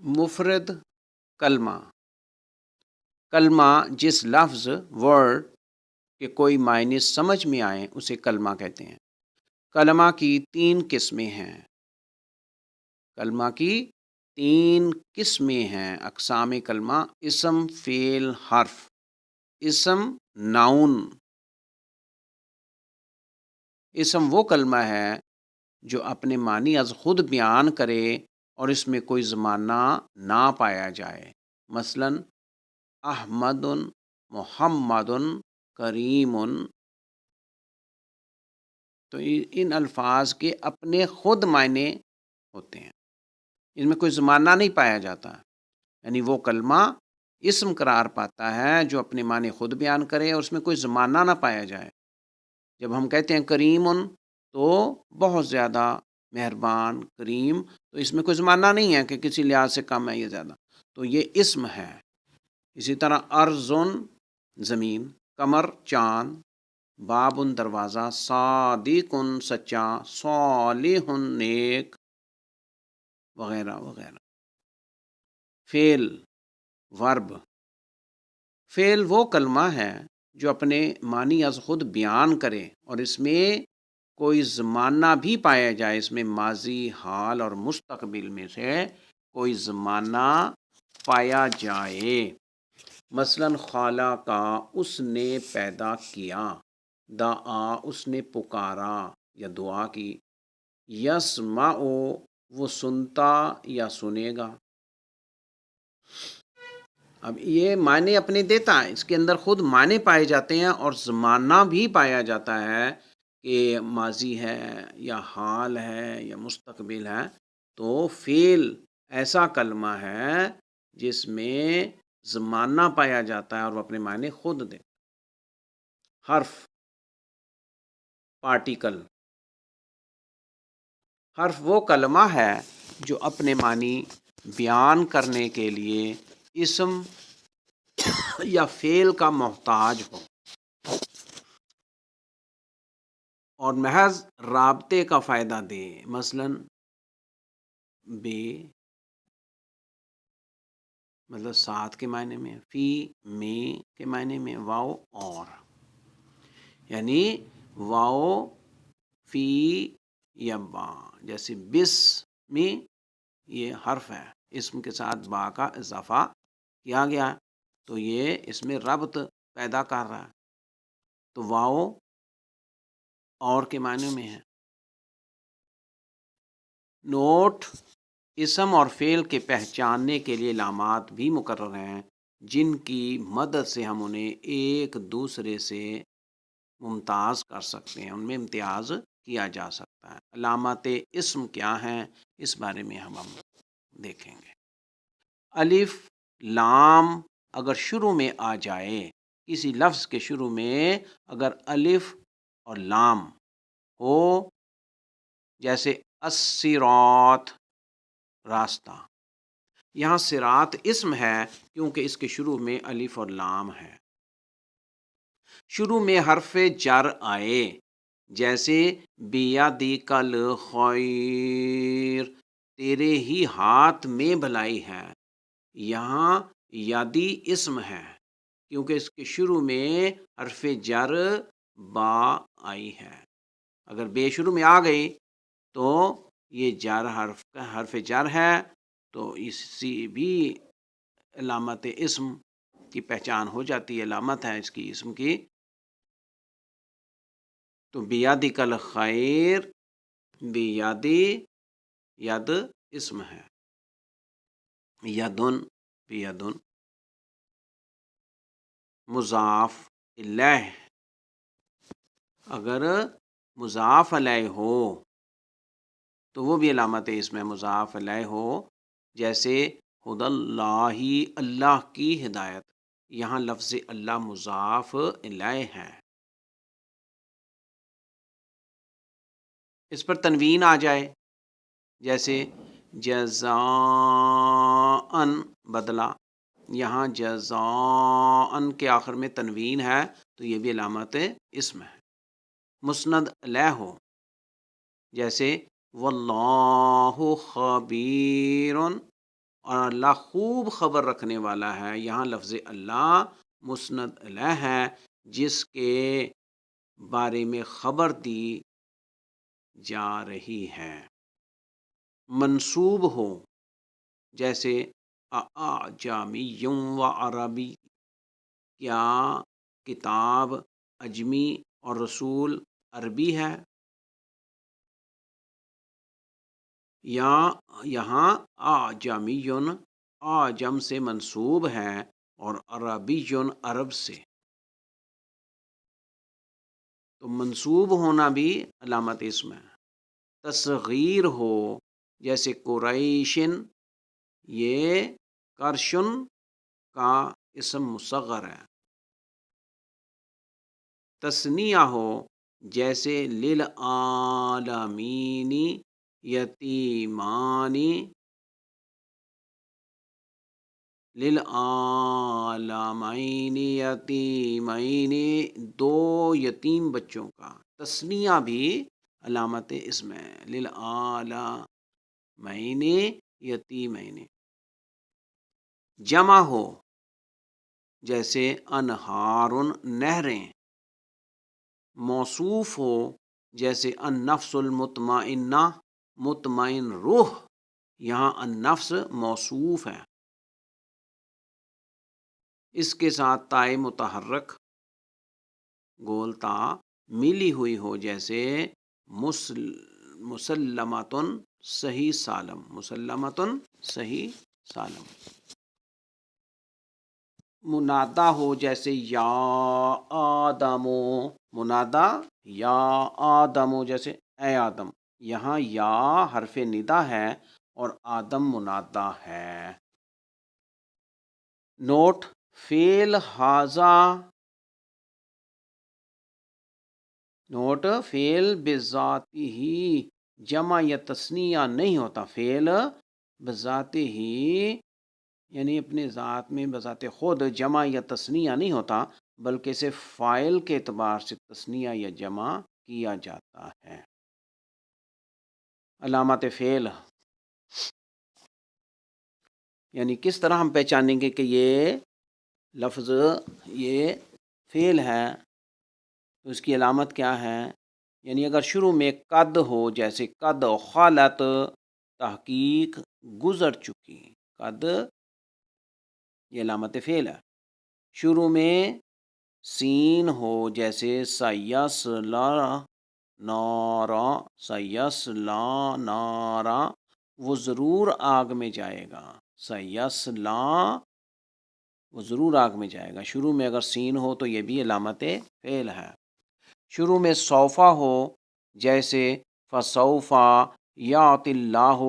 مفرد کلمہ، کلمہ جس لفظ ورڈ کے کوئی معنی سمجھ میں آئیں اسے کلمہ کہتے ہیں۔ کلمہ کی 3 قسمیں ہیں، کلمہ کی 3 قسمیں ہیں، اقسام کلمہ: اسم، فعل، حرف۔ اسم ناؤن، اسم وہ کلمہ ہے جو اپنے معنی از خود بیان کرے اور اس میں کوئی زمانہ نہ پایا جائے، مثلا احمد، محمد، کریم۔ تو ان الفاظ کے اپنے خود معنی ہوتے ہیں، ان میں کوئی زمانہ نہیں پایا جاتا، یعنی وہ کلمہ اسم قرار پاتا ہے جو اپنے معنی خود بیان کرے اور اس میں کوئی زمانہ نہ پایا جائے۔ جب ہم کہتے ہیں کریم تو بہت زیادہ مہربان، کریم، تو اس میں کوئی زمانہ نہیں ہے کہ کسی لحاظ سے کم ہے یا زیادہ، تو یہ اسم ہے۔ اسی طرح ارض زمین، قمر چاند، باب دروازہ، صادق سچا، صالح نیک، وغیرہ وغیرہ۔ فعل ورب، فعل وہ کلمہ ہے جو اپنے معنی از خود بیان کرے اور اس میں کوئی زمانہ بھی پایا جائے، اس میں ماضی، حال اور مستقبل میں سے کوئی زمانہ پایا جائے، مثلا خالہ کا، اس نے پیدا کیا، دعا، اس نے پکارا یا دعا کی، یسمع، وہ سنتا یا سنے گا۔ اب یہ معنی اپنے دیتا ہے، اس کے اندر خود معنی پائے جاتے ہیں اور زمانہ بھی پایا جاتا ہے کہ ماضی ہے یا حال ہے یا مستقبل ہے۔ تو فعل ایسا کلمہ ہے جس میں زمانہ پایا جاتا ہے اور وہ اپنے معنی خود دیتا ہے۔ حرف پارٹیکل، حرف وہ کلمہ ہے جو اپنے معنی بیان کرنے کے لیے اسم یا فعل کا محتاج ہو اور محض رابطے کا فائدہ دے، مثلا بے مطلب ساتھ کے معنی میں، فی میں کے معنی میں، واؤ اور، یعنی واؤ فی یا با، جیسے بس میں یہ حرف ہے، اسم کے ساتھ با کا اضافہ کیا گیا تو یہ اس میں ربط پیدا کر رہا ہے، تو واؤ اور کے معنی میں ہے۔ نوٹ، اسم اور فعل کے پہچاننے کے لیے علامات بھی مقرر ہیں جن کی مدد سے ہم انہیں ایک دوسرے سے ممتاز کر سکتے ہیں، ان میں امتیاز کیا جا سکتا ہے۔ علامات اسم کیا ہیں اس بارے میں ہم دیکھیں گے۔ الف لام اگر شروع میں آ جائے، کسی لفظ کے شروع میں اگر الف اور لام ہو، جیسے الصراط راستہ، یہاں صراط اسم ہے کیونکہ اس کے شروع میں الف اور لام ہے۔ شروع میں حرف جر آئے، جیسے بیدیک الخیر، تیرے ہی ہاتھ میں بھلائی ہے، یہاں یادی اسم ہے کیونکہ اس کے شروع میں حرف جر با آئی ہے۔ اگر بے شروع میں آ گئی تو یہ جر حرف جر ہے، تو اسی بھی علامت اسم کی پہچان ہو جاتی ہے، علامت ہے اس کی اسم کی۔ تو بیدک الخیر، بیدی ید اسم ہے، یدن بیدن۔ مضاف الیہ، اگر مضاف الیہ ہو تو وہ بھی علامت اسم ہے، مضاف الیہ ہو، جیسے ہدی اللہ، اللہ کی ہدایت، یہاں لفظ اللہ مضاف الیہ ہے۔ اس پر تنوین آ جائے، جیسے جزاء بدلہ، یہاں جزاء کے آخر میں تنوین ہے تو یہ بھی علامت اسم ہے۔ مسند الیہ ہو، جیسے واللہ خبیر اور اللہ خوب خبر رکھنے والا ہے، یہاں لفظ اللہ مسند الیہ ہے، جس کے بارے میں خبر دی جا رہی ہے۔ منسوب ہو جیسے اعجمی و عربی، کیا کتاب اجمی اور رسول عربی ہے؟ یا یہاں اعجمی اعجم سے منسوب ہے اور عربی عرب سے، تو منسوب ہونا بھی علامت اسم ہے۔ تصغیر ہو جیسے قریشن، یہ کرشن کا اسم مصغر ہے۔ تثنیہ ہو جیسے للعالمین یتیمانی، للعالمین یتیمین، دو یتیم بچوں کا، تثنیہ بھی علامت اسم ہے، للعالمین یتیمین۔ جمع ہو جیسے انہار نہریں، موصوف ہو جیسے النفس المطمئنہ مطمئن روح، یہاں النفس موصوف ہے۔ اس کے ساتھ تائے متحرک گول تا ملی ہوئی ہو جیسے مسلمتن صحیح سالم، مسلمتن صحیح سالم۔ منادا ہو جیسے یا آدمو، منادا یا آدمو جیسے اے آدم، یہاں یا حرف ندا ہے اور آدم منادا ہے۔ نوٹ، فعل ھذا، نوٹ فعل بذاتہ جمع یا تثنیہ نہیں ہوتا، فعل بذاتہ یعنی اپنے ذات میں بذات خود جمع یا تثنیہ نہیں ہوتا، بلکہ اسے فاعل کے اعتبار سے تثنیہ یا جمع کیا جاتا ہے۔ علامات فعل یعنی کس طرح ہم پہچانیں گے کہ یہ لفظ یہ فعل ہے، تو اس کی علامت کیا ہے؟ یعنی اگر شروع میں قد ہو جیسے قد خالت، تحقیق گزر چکی، قد یہ علامت فعل ہے۔ شروع میں سین ہو جیسے سیصلا نارا، سیصلا نارا، وہ ضرور آگ میں جائے گا، سیصلا وہ ضرور آگ میں جائے گا، شروع میں اگر سین ہو تو یہ بھی علامت فعل ہے۔ شروع میں سوفا ہو جیسے فسوفا یعطی اللہ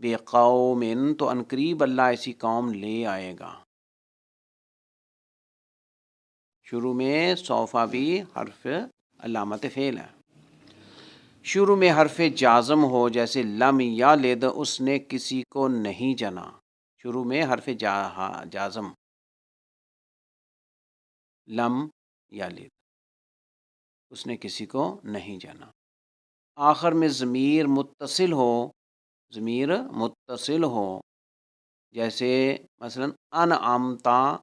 بقوم، تو عنقریب اللہ ایسی قوم لے آئے گا۔ شروع میں سوفا بھی حرف علامت فعل ہے۔ شروع میں حرف جازم ہو جیسے لم یلد، اس نے کسی کو نہیں جنا، شروع میں حرف جازم، لم یلد، اس نے کسی کو نہیں جنا۔ آخر میں ضمیر متصل ہو، ضمیر متصل ہو جیسے مثلا انعمتا،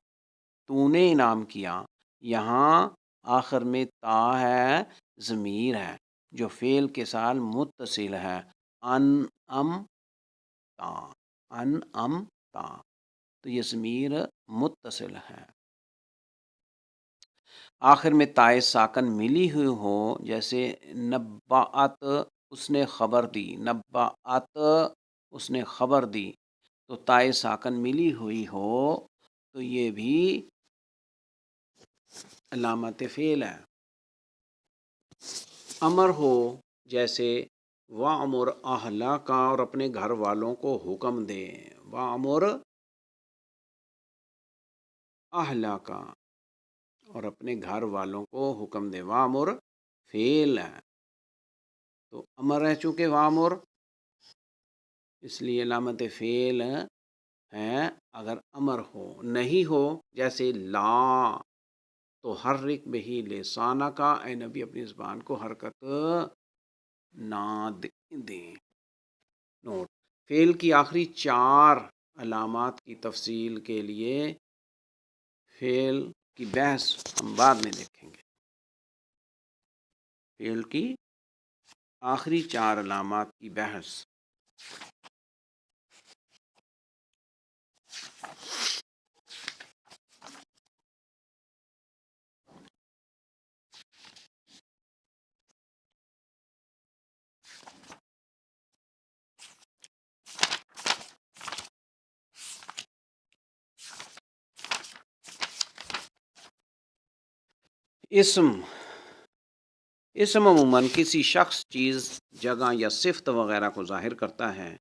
تو نے انعام کیا، یہاں آخر میں تا ہے، ضمیر ہے جو فعل کے ساتھ متصل ہے، انعمتا، انعمتا، تو یہ ضمیر متصل ہے۔ آخر میں تائے ساکن ملی ہوئی ہو جیسے نبعت، اس نے خبر دی، نبعت اس نے خبر دی، تو تائے ساکن ملی ہوئی ہو تو یہ بھی علامت فعل ہے۔ امر ہو جیسے وَأْمُرْ أَهْلَكَ، اور اپنے گھر والوں کو حکم دے، وَأْمُرْ أَهْلَكَ، اور اپنے گھر والوں کو حکم دے، وَأْمُرْ فعل ہے، تو امر ہے چونکہ وَأْمُرْ، اس لیے علامت فعل ہے اگر امر ہو، نہیں ہو جیسے لا تو حرک بہی لسانک، اے نبی اپنی زبان کو حرکت نہ دیں۔ نوٹ، فعل کی آخری چار علامات کی تفصیل کے لیے فعل کی بحث ہم بعد میں دیکھیں گے. فعل کی آخری 4 علامات کی بحث. اسم عموماً کسی شخص، چیز، جگہ یا صفت وغیرہ کو ظاہر کرتا ہے.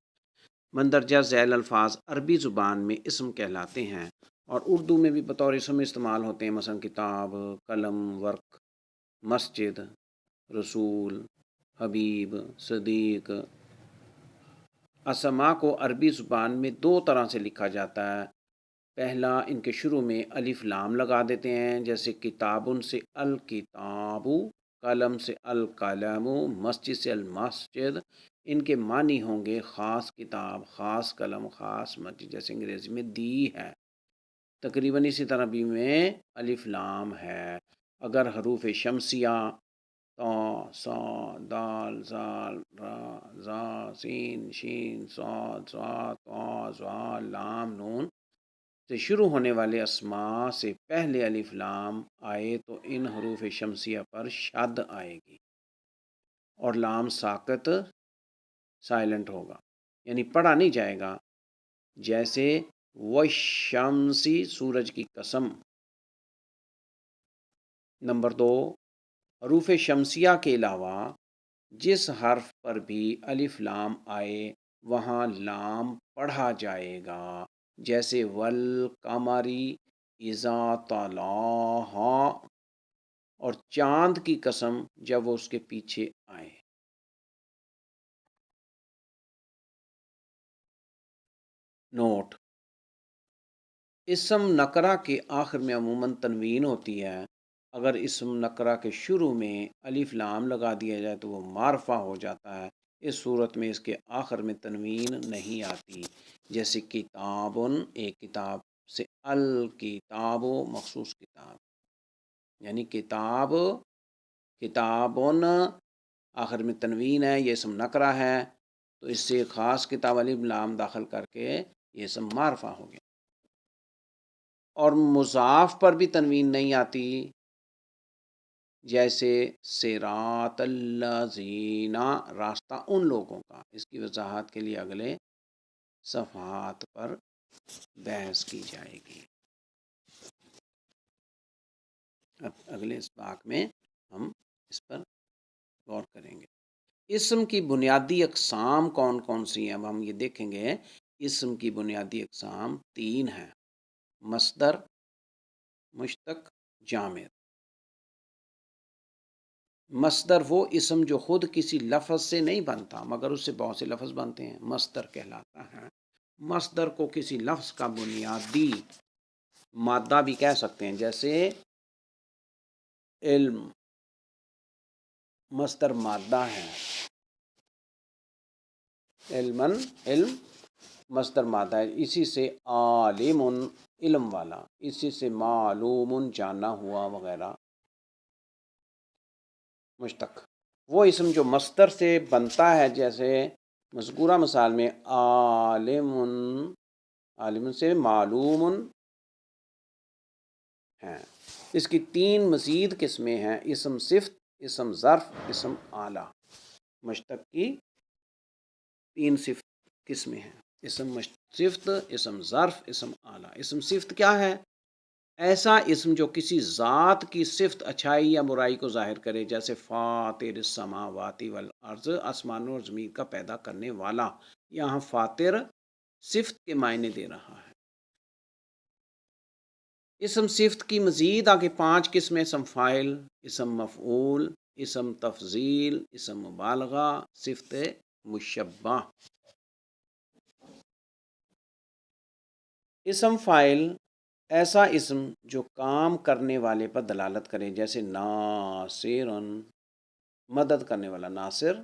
مندرجہ ذیل الفاظ عربی زبان میں اسم کہلاتے ہیں اور اردو میں بھی بطور اسم استعمال ہوتے ہیں، مثلا کتاب، قلم، ورق، مسجد، رسول، حبیب، صدیق. اسماء کو عربی زبان میں 2 طرح سے لکھا جاتا ہے. پہلا، ان کے شروع میں الف لام لگا دیتے ہیں، جیسے کتابن سے الکتاب، قلم سے القلم، مسجد سے المسجد. ان کے معنی ہوں گے خاص کتاب، خاص قلم، خاص مسجد، جیسے انگریزی میں دی ہے. تقریباً اسی طرح بھی میں الف لام ہے. اگر حروف شمسیہ طا، صا، دال، زال، را، زا، سین، شین، صاد، صاد، طا، ظا، لام، نون سے شروع ہونے والے اسماء سے پہلے الف لام آئے تو ان حروف شمسیہ پر شد آئے گی اور لام ساکت سائلنٹ ہوگا، یعنی پڑھا نہیں جائے گا. جیسے والشمسی، سورج کی قسم. نمبر 2، حروف شمسیہ کے علاوہ جس حرف پر بھی الف لام آئے وہاں لام پڑھا جائے گا، جیسے والقمری اذا تلاہا، اور چاند کی قسم جب وہ اس کے پیچھے آئے. نوٹ: اسم نکرہ کے آخر میں عموماً تنوین ہوتی ہے. اگر اسم نکرہ کے شروع میں الف لام لگا دیا جائے تو وہ معرفہ ہو جاتا ہے. اس صورت میں اس کے آخر میں تنوین نہیں آتی، جیسے کتابن، ایک کتاب سے الکتاب، مخصوص کتاب. یعنی کتاب، کتابن، آخر میں تنوین ہے، یہ اسم نکرہ ہے تو اس سے خاص کتاب الف لام داخل کر کے یہ اسم معرفہ ہو گیا. اور مضاف پر بھی تنوین نہیں آتی، جیسے صراط الذین، راستہ ان لوگوں کا. اس کی وضاحت کے لیے اگلے صفحات پر بحث کی جائے گی. اب اگلے اسباق میں ہم اس پر غور کریں گے. اسم کی بنیادی اقسام کون کون سی ہیں؟ اب ہم یہ دیکھیں گے. اسم کی بنیادی اقسام 3 ہیں: مصدر، مشتق، جامد. مصدر وہ اسم جو خود کسی لفظ سے نہیں بنتا مگر اس سے بہت سے لفظ بنتے ہیں، مصدر کہلاتا ہے. مصدر کو کسی لفظ کا بنیادی مادہ بھی کہہ سکتے ہیں، جیسے علم، مصدر مادہ ہے. علمن، علم مصدر مادہ ہے. اسی سے عالم، علم والا. اسی سے معلوم، جانا ہوا وغیرہ. مشتق وہ اسم جو مصدر سے بنتا ہے، جیسے مذکورہ مثال میں عالم، عالم سے معلوم ہے. اس کی 3 مزید قسمیں ہیں: اسم صفت، اسم ظرف، اسم آلہ. مشتق کی 3 صفت قسمیں ہیں: اسم صفت، اسم ظرف، اسم آلہ. اسم صفت کیا ہے؟ ایسا اسم جو کسی ذات کی صفت، اچھائی یا برائی کو ظاہر کرے، جیسے فاطر السماوات والارض، آسمانوں اور زمین کا پیدا کرنے والا. یہاں فاطر صفت کے معنی دے رہا ہے. اسم صفت کی مزید آگے 5 قسمیں: اسم فاعل، اسم مفعول، اسم تفضیل، اسم مبالغہ، صفت مشبہ. اسم فاعل ایسا اسم جو کام کرنے والے پر دلالت کرے، جیسے ناصر، مدد کرنے والا، ناصر.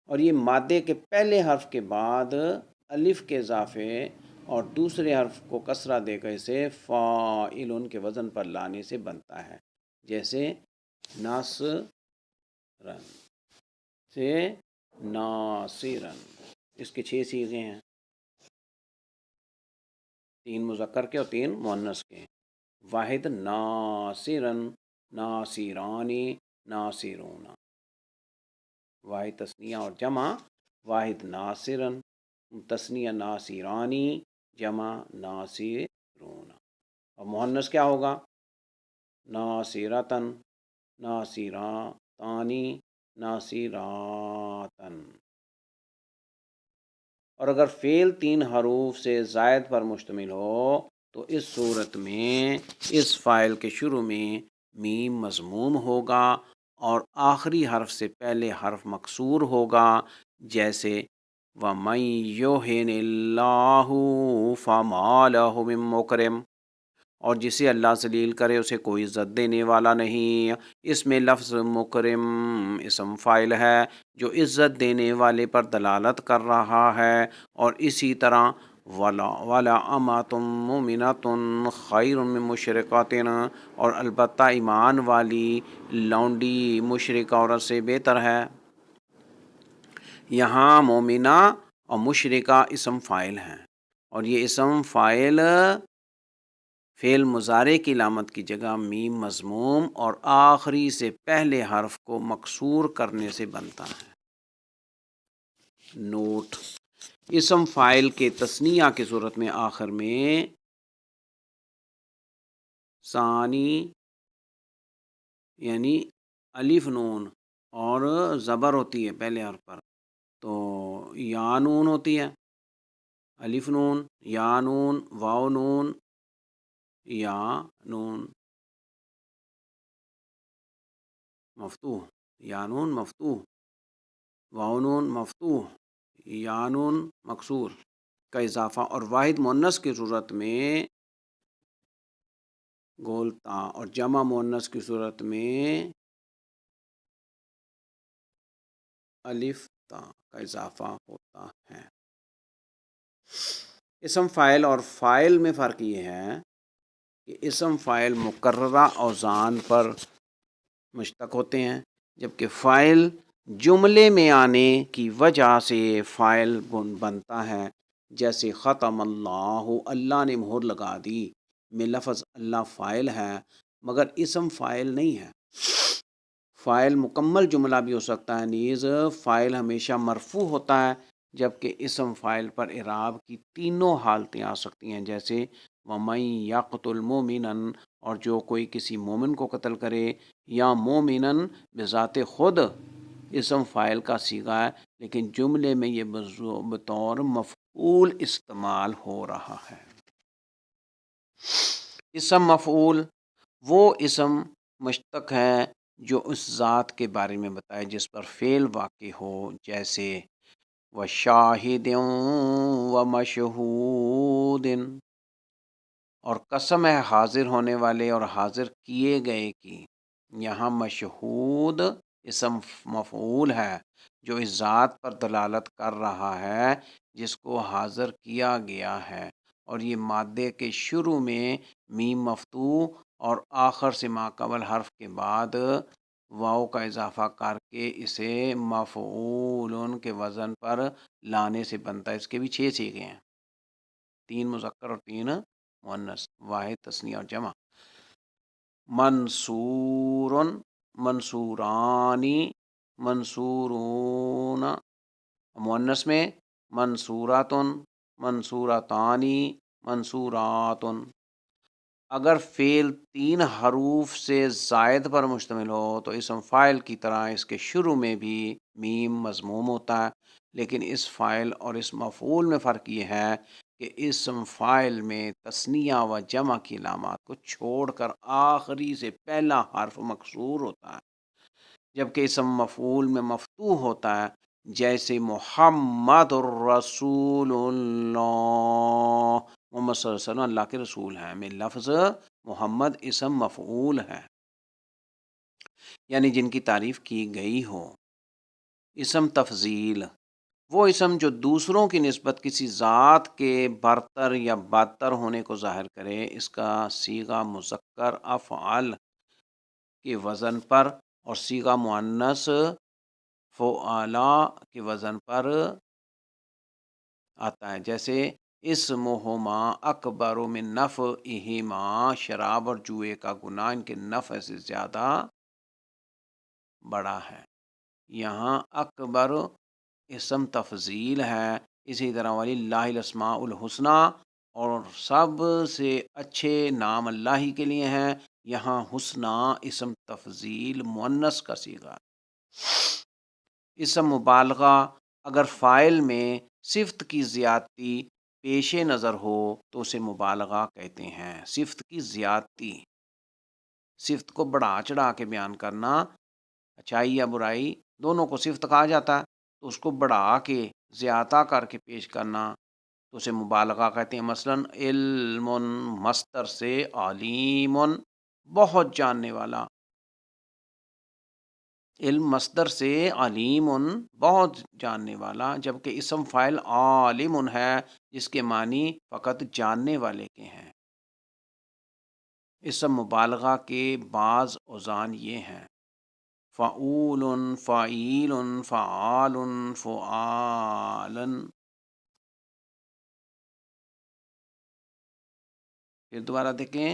اور یہ مادے کے پہلے حرف کے بعد الف کے اضافے اور دوسرے حرف کو کسرہ دے کر اسے فاعلن کے وزن پر لانے سے بنتا ہے، جیسے ناصرن سے ناصرن، اس کے 6 صیغے ہیں، 3 مذکر کے اور 3 مؤنث کے۔ واحد ناصرن، ناصرانی، ناصرون، واحد تثنیہ اور جمع، واحد ناصرن، تثنیہ ناصرانی، جمع ناصرون۔ اور مؤنث کیا ہوگا؟ ناصرتن، ناصراتانی، ناصراتن۔ اور اگر فعل 3 حروف سے زائد پر مشتمل ہو تو اس صورت میں اس فاعل کے شروع میں میم مضموم ہوگا اور آخری حرف سے پہلے حرف مکسور ہوگا، جیسے وَمَن يُهِنِ اللَّهُ فَمَا لَهُ مِن مُّكْرِمٍ، اور جسے اللہ ذلیل کرے اسے کوئی عزت دینے والا نہیں۔ اس میں لفظ مکرم اسم فاعل ہے جو عزت دینے والے پر دلالت کر رہا ہے، اور اسی طرح وَلَا أَمَةٌ مُّؤْمِنَةٌ خَيْرٌ مِّن مُّشْرِكَةٍ، اور البتہ ایمان والی لونڈی مشرکہ عورت سے بہتر ہے۔ یہاں مومنہ اور مشرکہ اسم فاعل ہیں، اور یہ اسم فاعل فعل مضارع کی علامت کی جگہ میم مضموم اور آخری سے پہلے حرف کو مکسور کرنے سے بنتا ہے۔ نوٹ: اسم فاعل کے تثنیہ کی صورت میں آخر میں ثانی یعنی الف نون اور زبر ہوتی ہے پہلے حرف پر، تو یا نون ہوتی ہے، الف نون، یا نون، واو نون، یا نون مفتوح، یا نون مفتوح، واو نون مفتوح، یا نون مکسور کا اضافہ، اور واحد مؤنث کی صورت میں گولتا، اور جمع مؤنث کی صورت میں الف تا کا اضافہ ہوتا ہے۔ اسم فاعل اور فاعل میں فرق یہ ہے کہ اسم فاعل مقررہ اوزان پر مشتق ہوتے ہیں، جبکہ فاعل جملے میں آنے کی وجہ سے فاعل بنتا ہے، جیسے ختم اللہ، اللہ نے مہر لگا دی، میں لفظ اللہ فاعل ہے مگر اسم فاعل نہیں ہے۔ فاعل مکمل جملہ بھی ہو سکتا ہے، نیز فاعل ہمیشہ مرفوع ہوتا ہے، جبکہ اسم فاعل پر اعراب کی تینوں حالتیں آ سکتی ہیں، جیسے وَمَن يَقْتُلْ مُؤْمِنًا، اور جو کوئی کسی مومن کو قتل کرے، یا مومنًا بذات خود اسم فاعل کا صیغہ ہے، لیکن جملے میں یہ بطور مفعول استعمال ہو رہا ہے۔ اسم مفعول وہ اسم مشتق ہے جو اس ذات کے بارے میں بتائے جس پر فعل واقع ہو، جیسے وَشَاهِدٍ وَمَشْهُودٍ، اور قسم ہے حاضر ہونے والے اور حاضر کیے گئے کی۔ یہاں مشہود اسم مفعول ہے جو اس ذات پر دلالت کر رہا ہے جس کو حاضر کیا گیا ہے، اور یہ مادے کے شروع میں میم مفتوح اور آخر سے ماقبل حرف کے بعد واو کا اضافہ کر کے اسے مفعول کے وزن پر لانے سے بنتا ہے۔ اس کے بھی 6 صیغے ہیں، 3 مذکر اور 3 مؤنث، واحد تثنیہ اور جمع۔ منصور، منصورانی، منصورون، مؤنث میں منصورات، منصوراتانی، منصورات۔ اگر فعل 3 حروف سے زائد پر مشتمل ہو تو اسم فاعل کی طرح اس کے شروع میں بھی میم مضموم ہوتا ہے، لیکن اس فاعل اور اس مفعول میں فرق یہ ہے کہ اسم فاعل میں تثنیہ و جمع کی علامات کو چھوڑ کر آخری سے پہلا حرف مکسور ہوتا ہے، جبکہ اسم مفعول میں مفتوح ہوتا ہے، جیسے محمد الرسول اللہ، محمد صلی اللہ علیہ وسلم اللہ کے رسول ہیں، میں لفظ محمد اسم مفعول ہے، یعنی جن کی تعریف کی گئی ہو۔ اسم تفضیل وہ اسم جو دوسروں کی نسبت کسی ذات کے برتر یا بدتر ہونے کو ظاہر کرے، اس کا صیغہ مذکر افعال کے وزن پر اور صیغہ مؤنث فعلا کے وزن پر آتا ہے، جیسے اسمہما اکبر من نفعہما، شراب اور جوئے کا گناہ ان کے نفع سے زیادہ بڑا ہے۔ یہاں اکبر اسم تفضیل ہے، اسی طرح وللہ الاسماء الحسنی، اور سب سے اچھے نام اللہ ہی کے لیے ہیں۔ یہاں حسنی اسم تفضیل مؤنث کا صیغہ۔ اسم مبالغہ اگر فاعل میں صفت کی زیادتی پیش نظر ہو تو اسے مبالغہ کہتے ہیں۔ صفت کی زیادتی، صفت کو بڑھا چڑھا کے بیان کرنا، اچھائی یا برائی دونوں کو صفت کہا جاتا ہے، تو اس کو بڑھا کے زیادہ کر کے پیش کرنا تو اسے مبالغہ کہتے ہیں۔ مثلا علم مصدر سے علیم، بہت جاننے والا، علم مصدر سے علیم بہت جاننے والا، جبکہ اسم فاعل عالم ہے جس کے معنی فقط جاننے والے کے ہیں۔ اسم مبالغہ کے بعض اوزان یہ ہیں: فعول، فعیل، فعال، فعالن۔ پھر دوبارہ دیکھیں،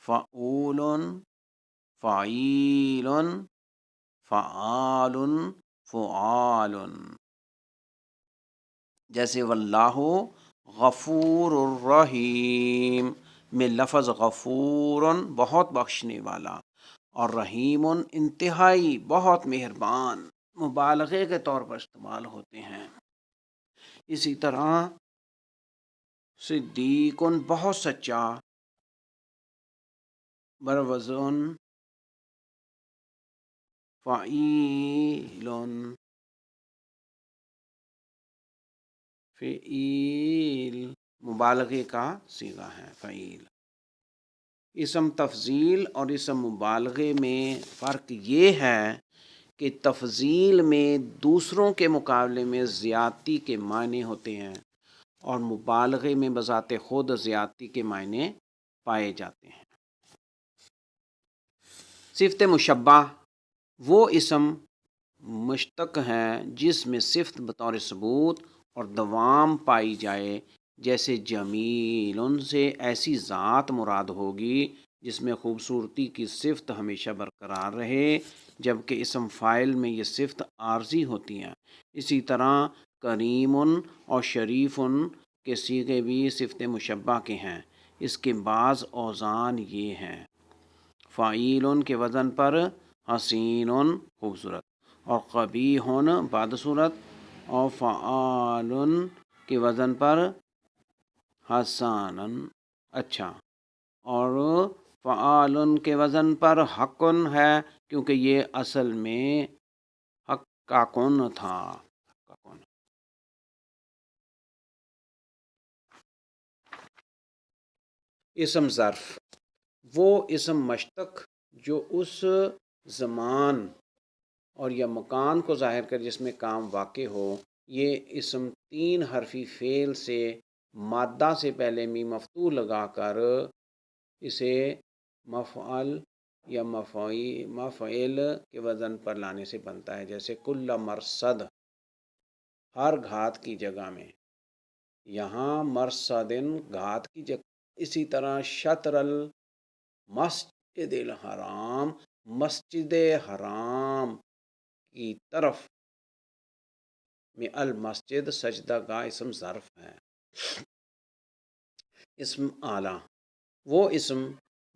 فعول، فعیل، فعال، فعال۔ جیسے واللہ غفور الرحیم میں لفظ غفور بہت بخشنے والا اور رحیم انتہائی بہت مہربان مبالغے کے طور پر استعمال ہوتے ہیں۔ اسی طرح صدیق بہت سچا، بروزن فعیل، فعیل مبالغے کا صیغہ ہے فعیل۔ اسم تفضیل اور اسم مبالغے میں فرق یہ ہے کہ تفضیل میں دوسروں کے مقابلے میں زیادتی کے معنی ہوتے ہیں اور مبالغے میں بذات خود زیادتی کے معنی پائے جاتے ہیں۔ صفت مشبہ وہ اسم مشتق ہے جس میں صفت بطور ثبوت اور دوام پائی جائے، جیسے جمیل سے ایسی ذات مراد ہوگی جس میں خوبصورتی کی صفت ہمیشہ برقرار رہے، جبکہ اسم فاعل میں یہ صفت عارضی ہوتی ہیں۔ اسی طرح کریم اور شریف کے صیغے بھی صفت مشبہ کے ہیں۔ اس کے بعض اوزان یہ ہیں: فعیل کے وزن پر حسین خوبصورت اور قبیح بدصورت، اور فعال کے وزن پر حسان اچھا، اور فعال کے وزن پر حقن ہے کیونکہ یہ اصل میں حقاقن تھا۔ اسم ظرف وہ اسم مشتق جو اس زمان اور یا مکان کو ظاہر کر جس میں کام واقع ہو۔ یہ اسم 3 حرفی فعل سے مادہ سے پہلے میم مفتوح لگا کر اسے مفعل یا مفعل کے وزن پر لانے سے بنتا ہے، جیسے کل مرصد ہر گھات کی جگہ میں، یہاں مرصدن گھات کی جگہ۔ اسی طرح شطر المسجد الحرام، مسجد حرام کی طرف میں المسجد سجدہ گاہ اسم ظرف ہے۔ اسم آلہ وہ اسم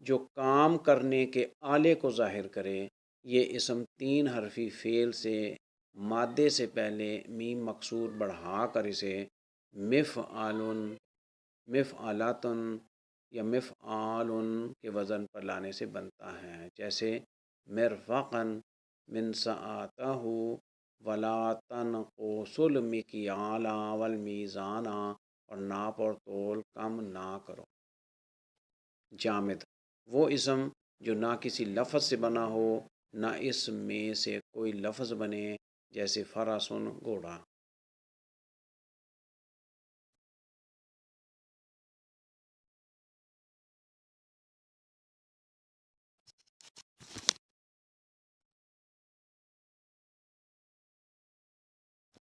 جو کام کرنے کے آلے کو ظاہر کرے۔ یہ اسم 3 حرفی فعل سے مادے سے پہلے میم مکسور بڑھا کر اسے مفعل، مفعلۃ یا مفعال کے وزن پر لانے سے بنتا ہے، جیسے مرفقا من ساعتہ ولا تنقصوا المکیال والمیزان، اور ناپ اور تول کم نہ کرو۔ جامد وہ اسم جو نہ کسی لفظ سے بنا ہو نہ اس میں سے کوئی لفظ بنے، جیسے فرسن گھوڑا۔